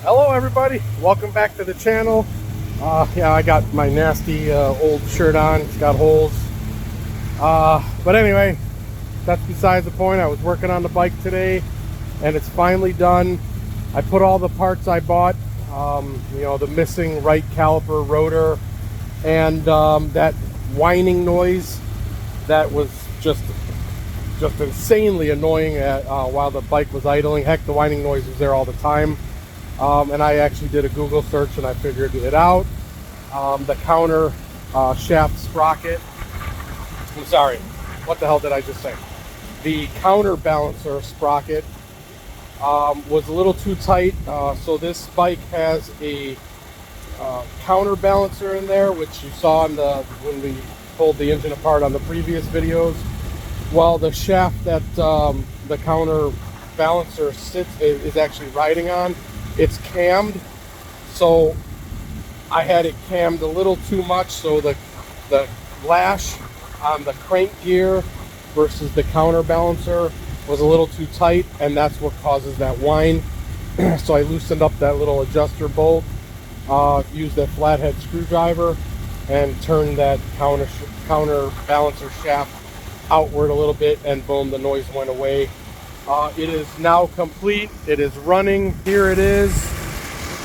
Hello everybody, welcome back to the channel. Yeah, I got my nasty old shirt on, it's got holes. But anyway, that's besides the point. I was working on the bike today and it's finally done. I put all the parts I bought, the missing right caliper rotor and that whining noise that was just insanely annoying while the bike was idling. Heck, the whining noise was there all the time. And I actually did a Google search and I figured it out. The counter shaft sprocket, I'm sorry, what the hell did I just say? The counterbalancer sprocket was a little too tight. So this bike has a counterbalancer in there, which you saw when we pulled the engine apart on the previous videos. Well, the shaft that the counterbalancer is actually riding on, it's cammed, so I had it cammed a little too much, so the lash on the crank gear versus the counterbalancer was a little too tight, and that's what causes that whine. So I loosened up that little adjuster bolt, used that flathead screwdriver, and turned that counterbalancer shaft outward a little bit, and boom, the noise went away. It is now complete. It is running. Here it is.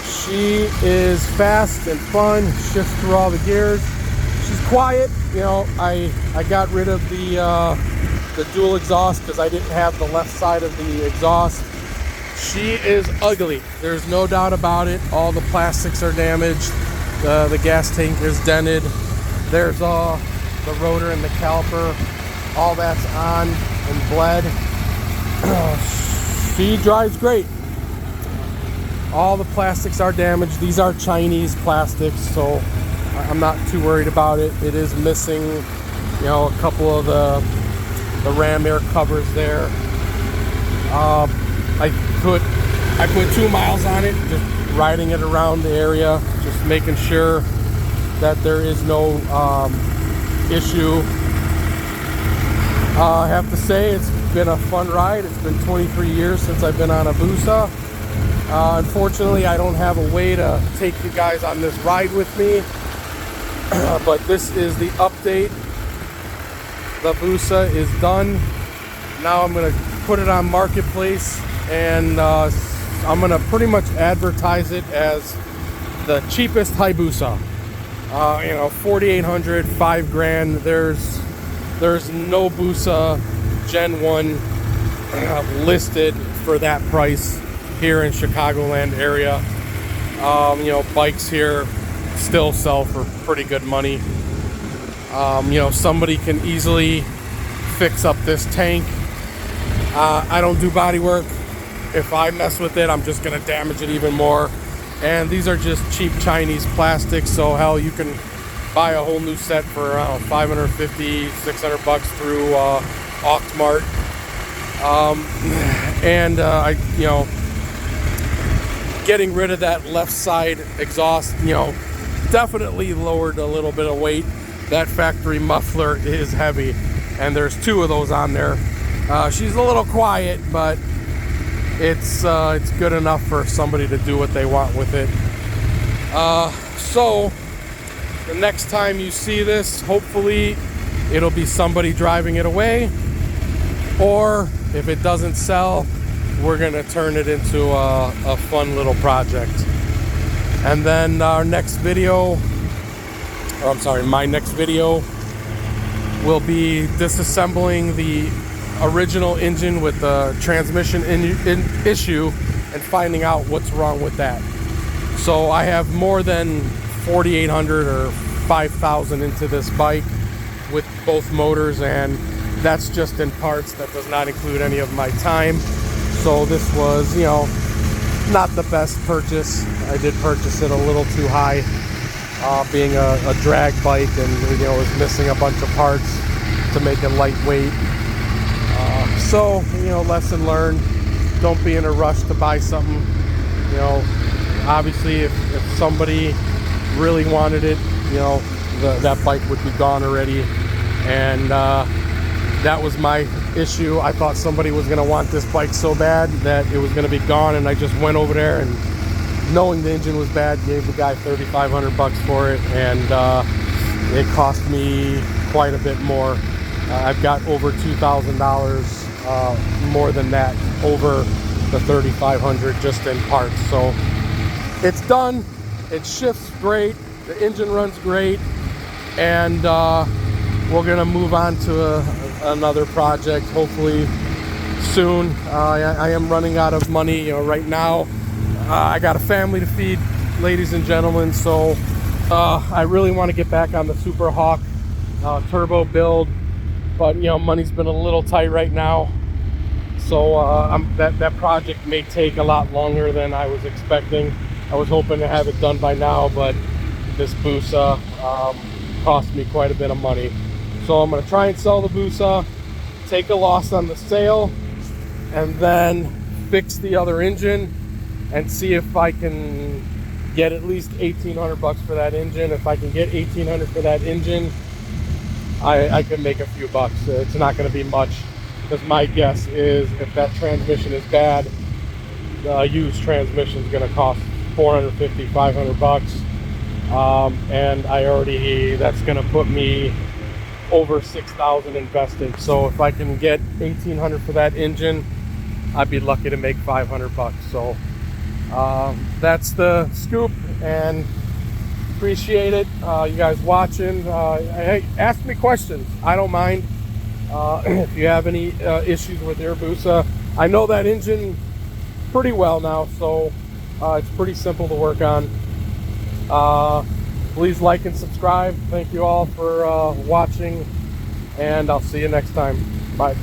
She is fast and fun. Shifts through all the gears. She's quiet. You know, I got rid of the dual exhaust because I didn't have the left side of the exhaust. She is ugly. There's no doubt about it. All the plastics are damaged. The gas tank is dented. There's the rotor and the caliper. All that's on and bled. She drives great. All the plastics are damaged. These are Chinese plastics, so I'm not too worried about it. It is missing, a couple of the ram air covers there. I put 2 miles on it, just riding it around the area, just making sure that there is no issue. I have to say it's been a fun ride. It's been 23 years since I've been on a Hayabusa. Unfortunately, I don't have a way to take you guys on this ride with me, but this is the update. The Hayabusa is done. Now I'm going to put it on Marketplace, and I'm going to pretty much advertise it as the cheapest Hayabusa. $4,800, $5,000. There's no Busa Gen 1 listed for that price here in Chicagoland area. Bikes here still sell for pretty good money. Somebody can easily fix up this tank. I don't do body work. If I mess with it, I'm just gonna damage it even more. And these are just cheap Chinese plastics, so hell, you can buy a whole new set for around $550, $600 through Octmart. Getting rid of that left side exhaust, definitely lowered a little bit of weight. That factory muffler is heavy, and there's 2 of those on there. She's a little quiet, but it's good enough for somebody to do what they want with it. So the next time you see this, hopefully it'll be somebody driving it away, or if it doesn't sell, we're gonna turn it into a fun little project. And then my next video will be disassembling the original engine with the transmission issue and finding out what's wrong with that. So I have more than $4,800 or $5,000 into this bike with both motors, and that's just in parts. That does not include any of my time. So this was, not the best purchase. I did purchase it a little too high, being a drag bike, and was missing a bunch of parts to make it lightweight. So lesson learned. Don't be in a rush to buy something. Obviously if somebody really wanted it, that bike would be gone already, and that was my issue. I thought somebody was going to want this bike so bad that it was going to be gone, and I just went over there and knowing the engine was bad, gave the guy 3,500 bucks for it, and it cost me quite a bit more. I've got over $2,000 more than that over the 3,500 just in parts. So it's done. It shifts great. The engine runs great, and we're gonna move on to another project hopefully soon. I am running out of money, right now. I got a family to feed, ladies and gentlemen, so I really want to get back on the Super Hawk turbo build, but money's been a little tight right now, so that project may take a lot longer than I was expecting. I was hoping to have it done by now, but this Busa cost me quite a bit of money. So I'm going to try and sell the Busa, take a loss on the sale, and then fix the other engine and see if I can get at least 1,800 bucks for that engine. If I can get 1,800 for that engine, I can make a few bucks. It's not going to be much, because my guess is if that transmission is bad, the used transmission is going to cost 450, 500 bucks. And that's going to put me over 6,000 invested. So if I can get 1,800 for that engine, I'd be lucky to make 500 bucks. So that's the scoop, and appreciate it. You guys watching, hey, ask me questions. I don't mind. If you have any issues with your Busa, I know that engine pretty well now, so it's pretty simple to work on. Please like and subscribe. Thank you all for watching, and I'll see you next time. Bye.